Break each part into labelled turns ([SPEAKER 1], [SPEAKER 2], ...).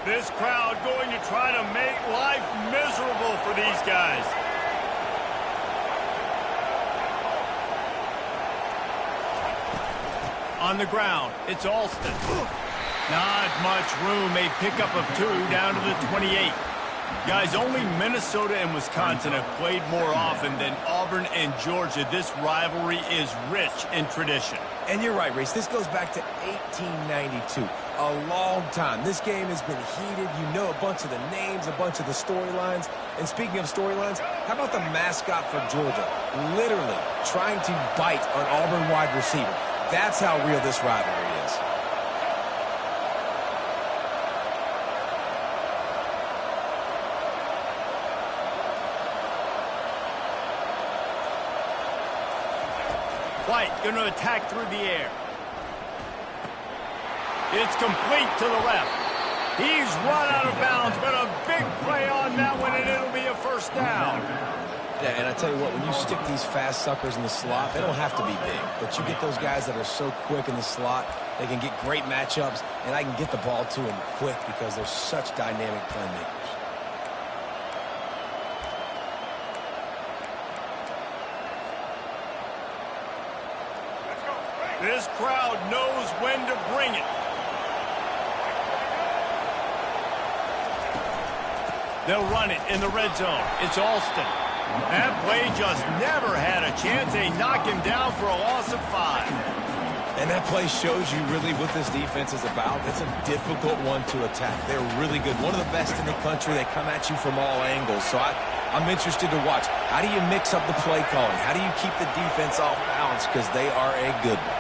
[SPEAKER 1] This crowd going to try to make life miserable for these guys. On the ground, it's Alston. Not much room, a pickup of 2 down to the 28. Guys, only Minnesota and Wisconsin have played more often than Auburn and Georgia. This rivalry is rich in tradition.
[SPEAKER 2] And you're right, Reese. This goes back to 1892. A long time. This game has been heated. You know a bunch of the names, a bunch of the storylines. And speaking of storylines, how about the mascot for Georgia? Literally trying to bite an Auburn wide receiver. That's how real this rivalry is.
[SPEAKER 1] White going to attack through the air. It's complete to the left. He's run out of bounds, but a big play on that one, and it'll be a first down.
[SPEAKER 2] Yeah, and I tell you what, when you stick these fast suckers in the slot, they don't have to be big. But you get those guys that are so quick in the slot, they can get great matchups, and I can get the ball to them quick because they're such dynamic playmakers.
[SPEAKER 1] This crowd knows when to bring it. They'll run it in the red zone. It's Alston. That play just never had a chance. They knock him down for a loss of 5.
[SPEAKER 2] And that play shows you really what this defense is about. It's a difficult one to attack. They're really good. One of the best in the country. They come at you from all angles. So I'm interested to watch. How do you mix up the play calling? How do you keep the defense off balance? Because they are a good one.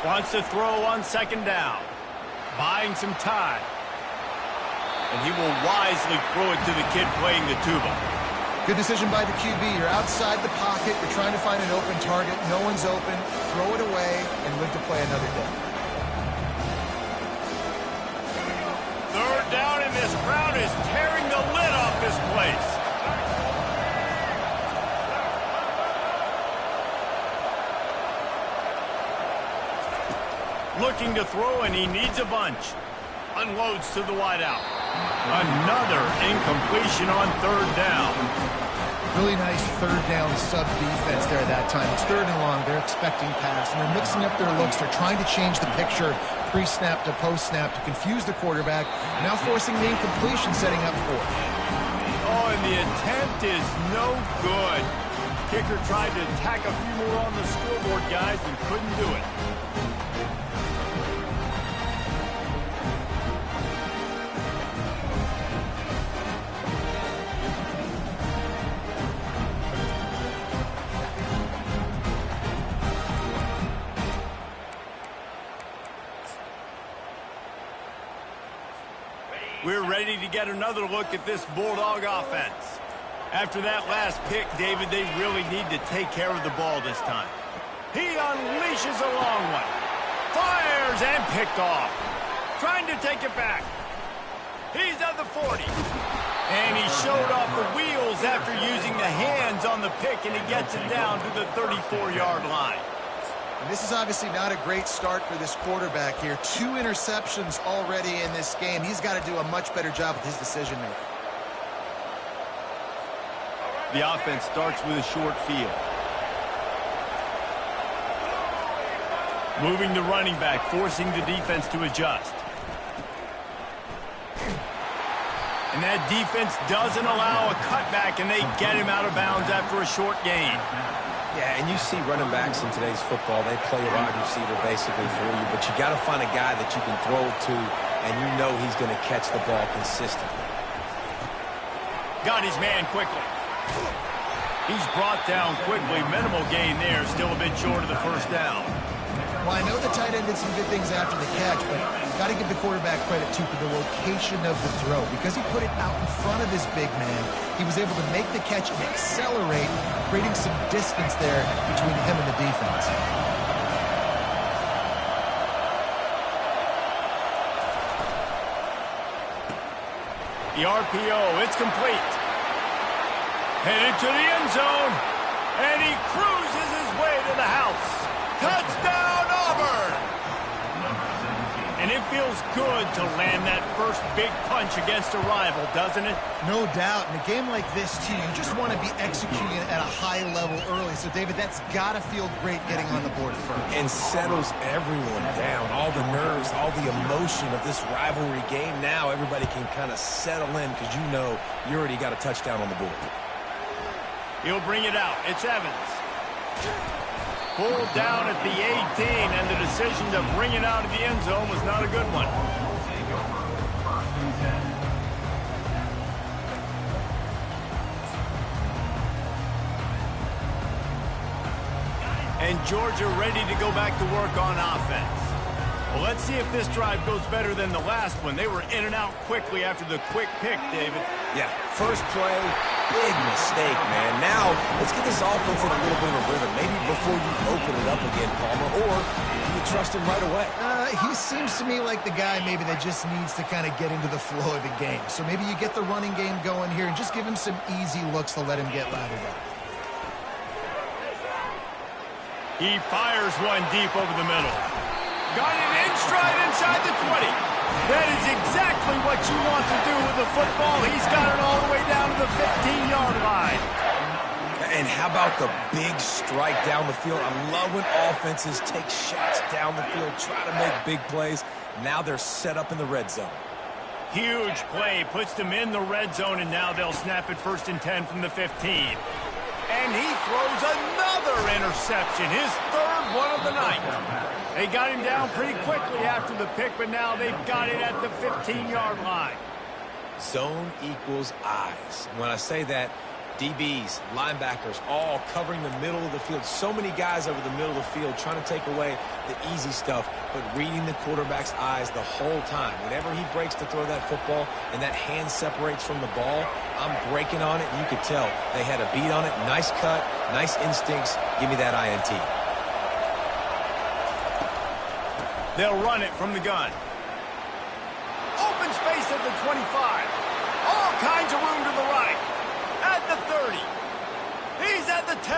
[SPEAKER 1] Wants to throw on second down. Buying some time. And he will wisely throw it to the kid playing the tuba.
[SPEAKER 3] Good decision by the QB. You're outside the pocket. You're trying to find an open target. No one's open. Throw it away and live to play another day.
[SPEAKER 1] Third down, and this crowd is tearing the lid off this place. Looking to throw, and he needs a bunch. Unloads to the wideout. Another incompletion on third down.
[SPEAKER 3] Really nice third down sub defense there at that time. It's third and long. They're expecting pass, and they're mixing up their looks. They're trying to change the picture pre-snap to post-snap to confuse the quarterback. Now forcing the incompletion, setting up for it.
[SPEAKER 1] Oh, and the attempt is no good. Kicker tried to tack a few more on the scoreboard, guys, and couldn't do it. We're ready to get another look at this Bulldog offense. After that last pick, David, they really need to take care of the ball this time. He unleashes a long one. Fires and picked off. Trying to take it back. He's at the 40. And he showed off the wheels after using the hands on the pick, and he gets it down to the 34-yard line.
[SPEAKER 3] And this is obviously not a great start for this quarterback here. 2 interceptions already in this game. He's got to do a much better job with his decision-making.
[SPEAKER 1] The offense starts with a short field. Moving the running back, forcing the defense to adjust. And that defense doesn't allow a cutback, and they get him out of bounds after a short gain.
[SPEAKER 2] Yeah, and you see running backs in today's football, they play a wide receiver basically for you, but you got to find a guy that you can throw it to, and you know he's going to catch the ball consistently.
[SPEAKER 1] Got his man quickly. He's brought down quickly. Minimal gain there, still a bit short of the first down.
[SPEAKER 3] Well, I know the tight end did some good things after the catch, but got to give the quarterback credit, too, for the location of the throw. Because he put it out in front of his big man, he was able to make the catch and accelerate, creating some distance there between him and the defense.
[SPEAKER 1] The RPO, it's complete. Headed to the end zone. And he cruises his way to the house. Touchdown, Auburn! And it feels good to land that first big punch against a rival, doesn't it?
[SPEAKER 3] No doubt. In a game like this, too, you just want to be executing at a high level early. So, David, that's got to feel great getting on the board first.
[SPEAKER 2] And settles everyone down. All the nerves, all the emotion of this rivalry game. Now everybody can kind of settle in because you know you already got a touchdown on the board.
[SPEAKER 1] He'll bring it out. It's Evans. Pulled down at the 18, and the decision to bring it out of the end zone was not a good one. And Georgia ready to go back to work on offense. Well, let's see if this drive goes better than the last one. They were in and out quickly after the quick pick, David.
[SPEAKER 2] Yeah, first play, big mistake, man. Now, let's get this offense in a little bit of a rhythm. Maybe before you open it up again, Palmer, or do you trust him right away?
[SPEAKER 3] He seems to me like the guy maybe that just needs to kind of get into the flow of the game. So maybe you get the running game going here and just give him some easy looks to let him get lathered up.
[SPEAKER 1] He fires one deep over the middle. Got it in stride inside the 20. That is exactly what you want to do with the football. He's got it all the way down to the 15-yard line.
[SPEAKER 2] And how about the big strike down the field? I love when offenses take shots down the field, try to make big plays. Now they're set up in the red zone.
[SPEAKER 1] Huge play, puts them in the red zone, and now they'll snap it 1st and 10 from the 15. And he throws another interception, his third one of the night. They got him down pretty quickly after the pick, but now they've got it at the 15-yard line.
[SPEAKER 2] Zone equals eyes. When I say that, DBs, linebackers, all covering the middle of the field. So many guys over the middle of the field trying to take away the easy stuff, but reading the quarterback's eyes the whole time. Whenever he breaks to throw that football and that hand separates from the ball, I'm breaking on it, and you could tell they had a beat on it. Nice cut, nice instincts. Give me that INT.
[SPEAKER 1] They'll run it from the gun. Open space at the 25. All kinds of room to the right. At the 30. He's at the 10.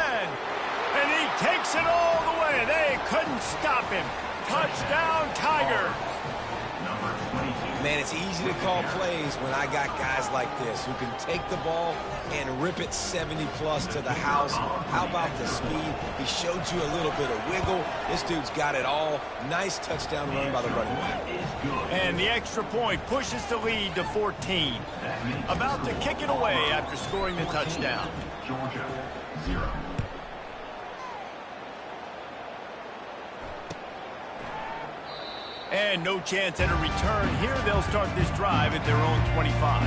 [SPEAKER 1] And he takes it all the way. They couldn't stop him. Touchdown, Tigers.
[SPEAKER 2] Man, it's easy to call plays when I got guys like this who can take the ball and rip it 70-plus to the house. How about the speed? He showed you a little bit of wiggle. This dude's got it all. Nice touchdown run by the running back.
[SPEAKER 1] And the extra point pushes the lead to 14. About to kick it away after scoring the touchdown.
[SPEAKER 4] Georgia, 0.
[SPEAKER 1] And no chance at a return here. They'll start this drive at their own 25.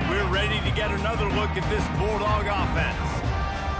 [SPEAKER 1] We're ready to get another look at this Bulldog offense.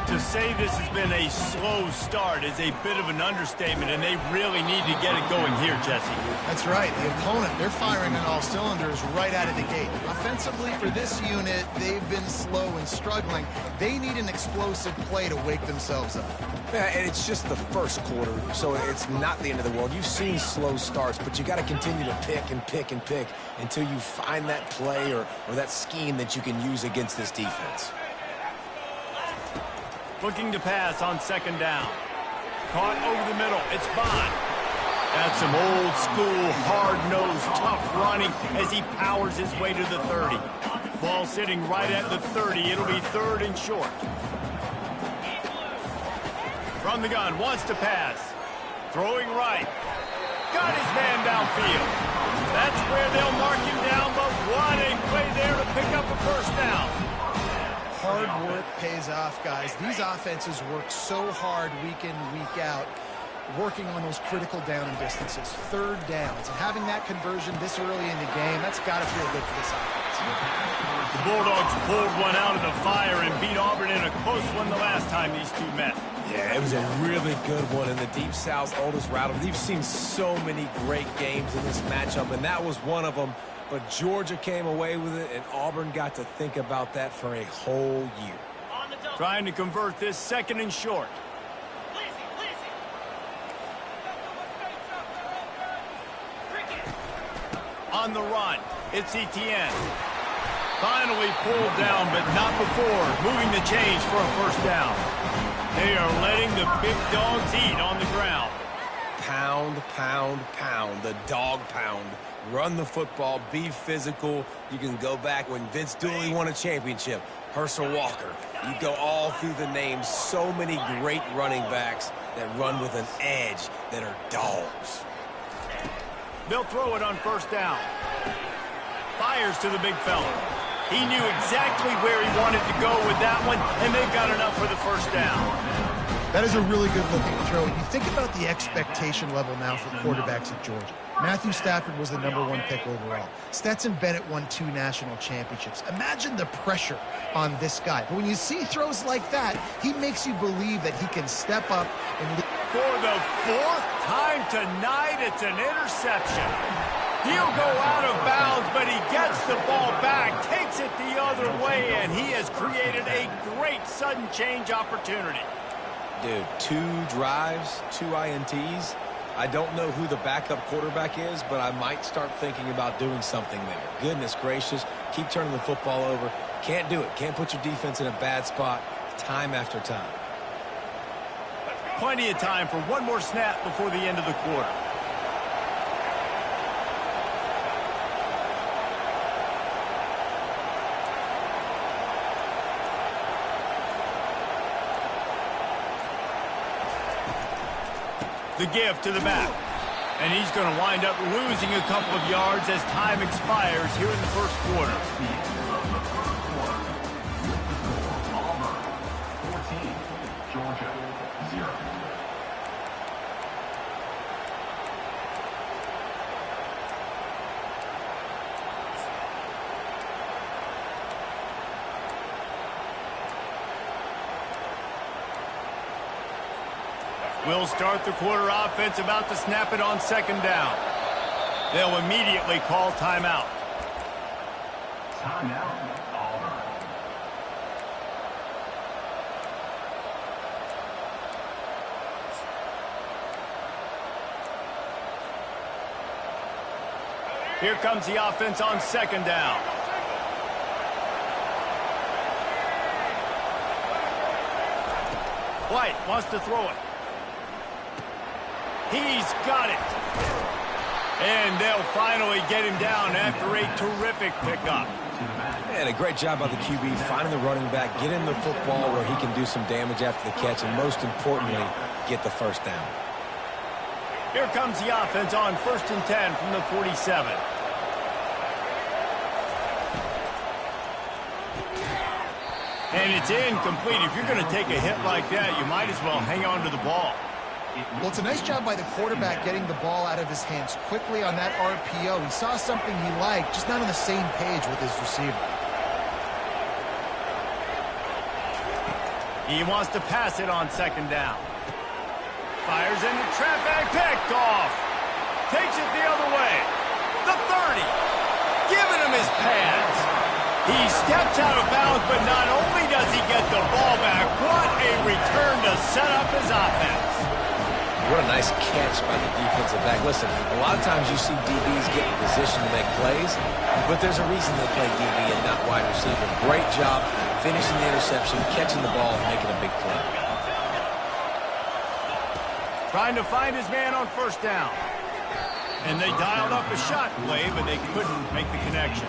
[SPEAKER 1] To say this has been a slow start is a bit of an understatement, and they really need to get it going here, Jesse.
[SPEAKER 3] That's right. The opponent, they're firing on all cylinders right out of the gate. Offensively, for this unit, they've been slow and struggling. They need an explosive play to wake themselves up.
[SPEAKER 2] Yeah, and it's just the first quarter, so it's not the end of the world. You've seen slow starts, but you got to continue to pick and pick and pick until you find that play or that scheme that you can use against this defense.
[SPEAKER 1] Looking to pass on 2nd down. Caught over the middle. It's Bond. That's some old school, hard-nosed, tough running as he powers his way to the 30. Ball sitting right at the 30. It'll be 3rd and short. From the gun, wants to pass. Throwing right. Got his man downfield. That's where they'll mark him down, but what a play there to pick up a 1st down.
[SPEAKER 3] Hard work pays off, guys. These offenses work so hard week in, week out, working on those critical down and distances, 3rd downs. And having that conversion this early in the game, that's got to feel good for this offense.
[SPEAKER 1] The Bulldogs pulled one out of the fire and beat Auburn in a close one the last time these two met.
[SPEAKER 2] Yeah, it was a really good one in the Deep South's oldest rival. We've seen so many great games in this matchup, and that was one of them. But Georgia came away with it, and Auburn got to think about that for a whole year.
[SPEAKER 1] Trying to convert this 2nd and short. on the run. It's Etienne. Finally pulled down, but not before moving the chains for a first down. They are letting the big dogs eat on the ground.
[SPEAKER 2] Pound, pound, pound. The dog pound. Run the football. Be physical. You can go back when Vince Dooley won a championship. Herschel Walker. You go all through the names. So many great running backs that run with an edge that are dogs.
[SPEAKER 1] They'll throw it on first down. Fires to the big fella. He knew exactly where he wanted to go with that one, and they've got enough for the first down.
[SPEAKER 3] That is a really good-looking throw. You think about the expectation level now for quarterbacks at Georgia. Matthew Stafford was the #1 pick overall. Stetson Bennett won 2 national championships. Imagine the pressure on this guy. But when you see throws like that, he makes you believe that he can step up and...
[SPEAKER 1] For the 4th time tonight, it's an interception. He'll go out of bounds, but he gets the ball back, takes it the other way, and he has created a great sudden change opportunity.
[SPEAKER 2] Dude, 2 drives, 2 INTs. I don't know who the backup quarterback is, but I might start thinking about doing something there. Goodness gracious, keep turning the football over. Can't do it. Can't put your defense in a bad spot time after time.
[SPEAKER 1] Plenty of time for one more snap before the end of the quarter. The give to the back. And he's going to wind up losing a couple of yards as time expires here in the first quarter.
[SPEAKER 4] Auburn, 14. Georgia, 0.
[SPEAKER 1] We'll start the quarter offense, about to snap it on second down. They'll immediately call timeout.
[SPEAKER 4] Timeout, Auburn.
[SPEAKER 1] Here comes the offense on second down. White wants to throw it. He's got it. And they'll finally get him down after a terrific pickup.
[SPEAKER 2] And a great job by the QB finding the running back, getting the football where he can do some damage after the catch, and most importantly, get the first down.
[SPEAKER 1] Here comes the offense on 1st and 10 from the 47. And it's incomplete. If you're going to take a hit like that, you might as well hang on to the ball.
[SPEAKER 3] Well, it's a nice job by the quarterback getting the ball out of his hands quickly on that RPO. He saw something he liked, just not on the same page with his receiver.
[SPEAKER 1] He wants to pass it on second down. Fires into traffic, picked off. Takes it the other way. The 30. Giving him his pads. He steps out of bounds, but not only does he get the ball back, what a return to set up his offense.
[SPEAKER 2] What a nice catch by the defensive back. Listen, a lot of times you see DBs get in position to make plays, but there's a reason they play DB and not wide receiver. Great job finishing the interception, catching the ball, and making a big play.
[SPEAKER 1] Trying to find his man on first down. And they dialed up a shot play, but they couldn't make the connection.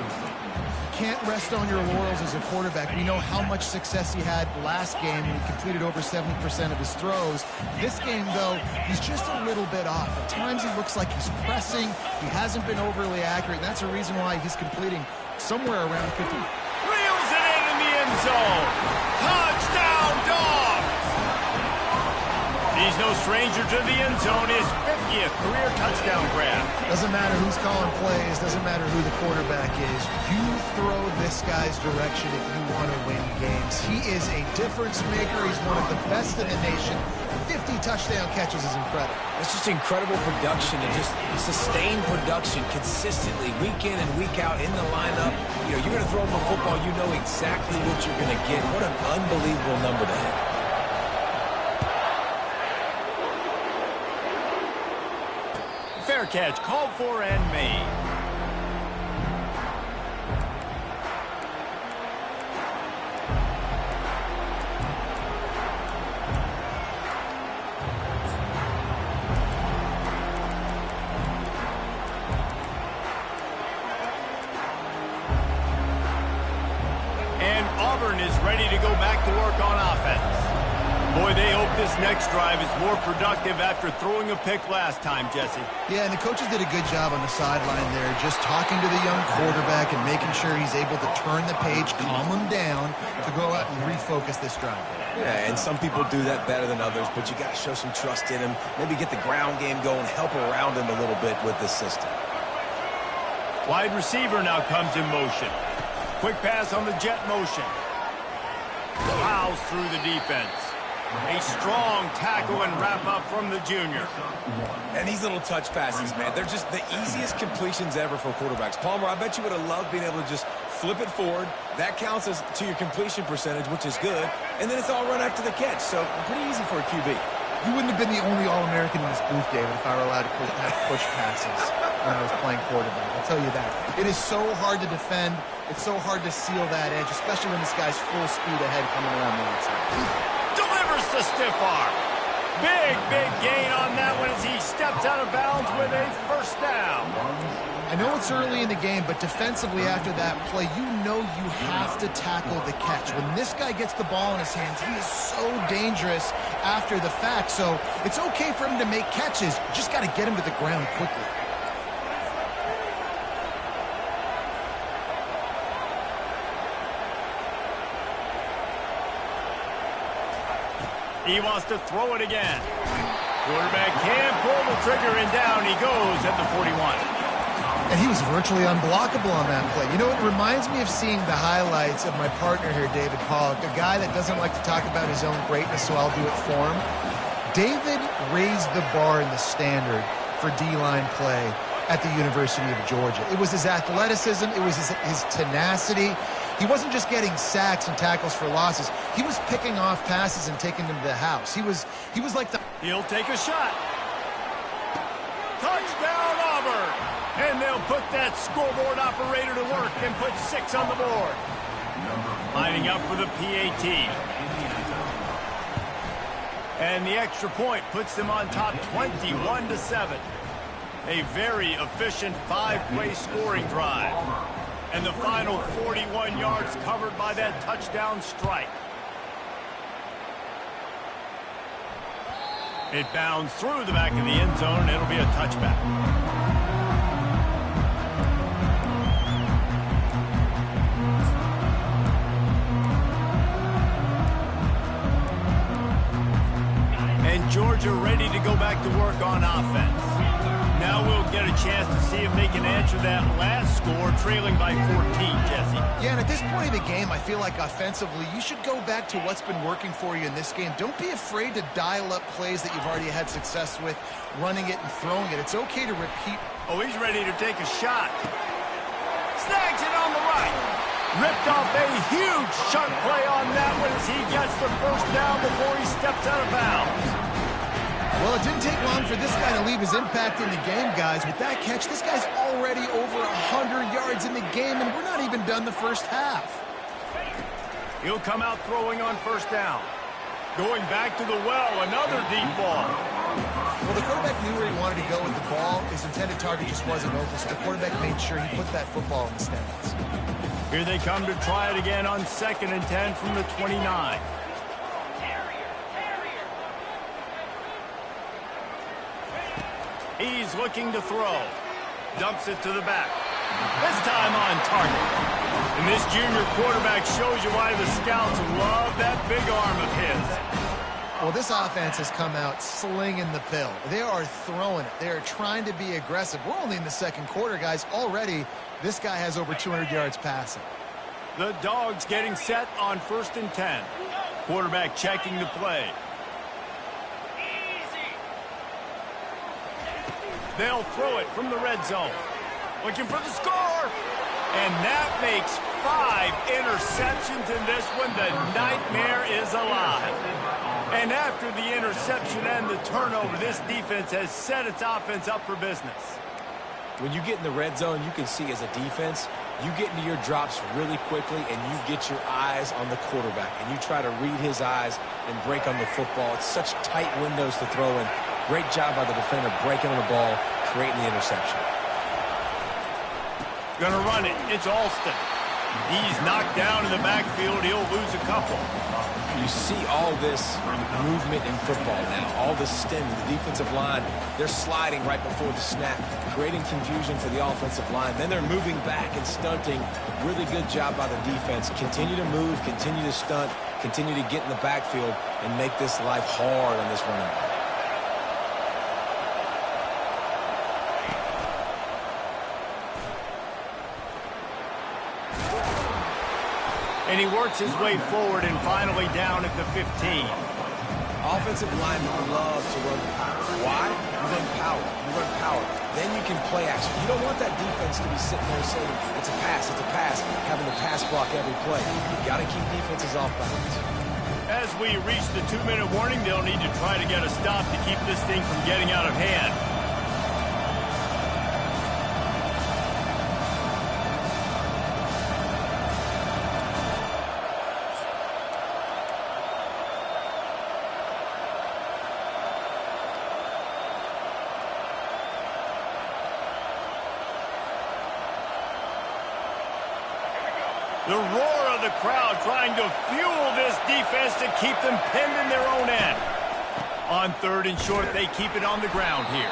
[SPEAKER 3] Can't rest on your laurels as a quarterback. We know how much success he had last game when he completed over 70% of his throws. This game, though, he's just a little bit off. At times he looks like he's pressing. He hasn't been overly accurate, and that's a reason why he's completing somewhere around 50.
[SPEAKER 1] Reels it in the end zone. Touchdown, Dogs! He's no stranger to the end zone. His 50th career touchdown grab.
[SPEAKER 3] Doesn't matter who's calling plays. Doesn't matter who the quarterback is. You throw this guy's direction if you want to win games. He is a difference maker. He's one of the best in the nation. 50 touchdown catches is incredible.
[SPEAKER 2] It's just incredible production and just sustained production consistently week in and week out in the lineup. You know, you're going to throw him a football, you know exactly what you're going to get. What an unbelievable number to hit.
[SPEAKER 1] Fair catch called for and made. Auburn is ready to go back to work on offense. Boy, they hope this next drive is more productive after throwing a pick last time, Jesse.
[SPEAKER 3] Yeah, and the coaches did a good job on the sideline there, just talking to the young quarterback and making sure he's able to turn the page, calm him down to go out and refocus this drive.
[SPEAKER 2] Yeah, and some people do that better than others, but you got to show some trust in him. Maybe get the ground game going, help around him a little bit with this system.
[SPEAKER 1] Wide receiver now comes in motion. Quick pass on the jet motion. Plows through the defense. A strong tackle and wrap-up from the junior.
[SPEAKER 2] And these little touch passes, man, they're just the easiest completions ever for quarterbacks. Palmer, I bet you would have loved being able to just flip it forward. That counts as to your completion percentage, which is good. And then it's all run after the catch, so pretty easy for a QB.
[SPEAKER 3] You wouldn't have been the only All-American in this booth, David, if I were allowed to have push passes when I was playing quarterback. I'll tell you that. It is so hard to defend. It's so hard to seal that edge, especially when this guy's full speed ahead coming around the outside.
[SPEAKER 1] Delivers the stiff arm. Big gain on that one as he steps out of bounds with a first down.
[SPEAKER 3] I know it's early in the game, but defensively after that play, you know you have to tackle the catch. When this guy gets the ball in his hands, he is so dangerous after the fact. So it's okay for him to make catches. You just got to get him to the ground quickly.
[SPEAKER 1] He wants to throw it again. Quarterback can pull the trigger, and down he goes at the 41.
[SPEAKER 3] And he was virtually unblockable on that play. You know, it reminds me of seeing the highlights of my partner here, David Pollock, a guy that doesn't like to talk about his own greatness, so I'll do it for him. David raised the bar in the standard for D-line play at the University of Georgia. It was his athleticism. It was his tenacity. He wasn't just getting sacks and tackles for losses. He was picking off passes and taking them to the house. He was like the...
[SPEAKER 1] He'll take a shot. Touchdown, Auburn! And they'll put that scoreboard operator to work and put 6 on the board. Lining up for the PAT. And the extra point puts them on top 21-7. A very efficient 5-play scoring drive. And the final 41 yards covered by that touchdown strike. It bounds through the back of the end zone, and it'll be a touchback. And Georgia ready to go back to work on offense. Now we'll get a chance to see if they can answer that last score, trailing by 14, Jesse.
[SPEAKER 3] Yeah, and at this point of the game, I feel like offensively, you should go back to what's been working for you in this game. Don't be afraid to dial up plays that you've already had success with, running it and throwing it. It's okay to repeat.
[SPEAKER 1] Oh, he's ready to take a shot. Snags it on the right. Ripped off a huge sharp play on that one as he gets the first down before he steps out of bounds.
[SPEAKER 3] Well, it didn't take long for this guy to leave his impact in the game, guys. With that catch, this guy's already over 100 yards in the game, and we're not even done the first half.
[SPEAKER 1] He'll come out throwing on first down. Going back to the well, another deep ball.
[SPEAKER 3] Well, the quarterback knew where he wanted to go with the ball. His intended target just wasn't open, so the quarterback made sure he put that football in the stands.
[SPEAKER 1] Here they come to try it again on 2nd and 10 from the 29. He's looking to throw. Dumps it to the back. This time on target. And this junior quarterback shows you why the scouts love that big arm of his.
[SPEAKER 3] Well, this offense has come out slinging the pill. They are throwing it. They are trying to be aggressive. We're only in the second quarter, guys. Already, this guy has over 200 yards passing.
[SPEAKER 1] The Dogs getting set on 1st and 10. Quarterback checking the play. They'll throw it from the red zone. Looking for the score. And that makes 5 interceptions in this one. The nightmare is alive. And after the interception and the turnover, this defense has set its offense up for business.
[SPEAKER 2] When you get in the red zone, you can see as a defense, you get into your drops really quickly and you get your eyes on the quarterback. And you try to read his eyes and break on the football. It's such tight windows to throw in. Great job by the defender breaking on the ball, creating the interception.
[SPEAKER 1] Gonna run it. It's Alston. He's knocked down in the backfield. He'll lose a couple.
[SPEAKER 2] You see all this movement in football now, all the stem, the defensive line, they're sliding right before the snap, creating confusion for the offensive line. Then they're moving back and stunting. Really good job by the defense. Continue to move, continue to stunt, continue to get in the backfield and make this life hard on this running back.
[SPEAKER 1] And he works his way forward and finally down at the 15.
[SPEAKER 2] Offensive linemen love to run power. Why? You run power. You run power. Then you can play action. You don't want that defense to be sitting there saying, it's a pass, having to pass block every play. You got to keep defenses off balance.
[SPEAKER 1] As we reach the 2-minute warning, they'll need to try to get a stop to keep this thing from getting out of hand. The roar of the crowd trying to fuel this defense to keep them pinned in their own end. On 3rd and short, they keep it on the ground here.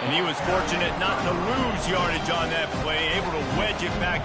[SPEAKER 1] And he was fortunate not to lose yardage on that play, able to wedge it back to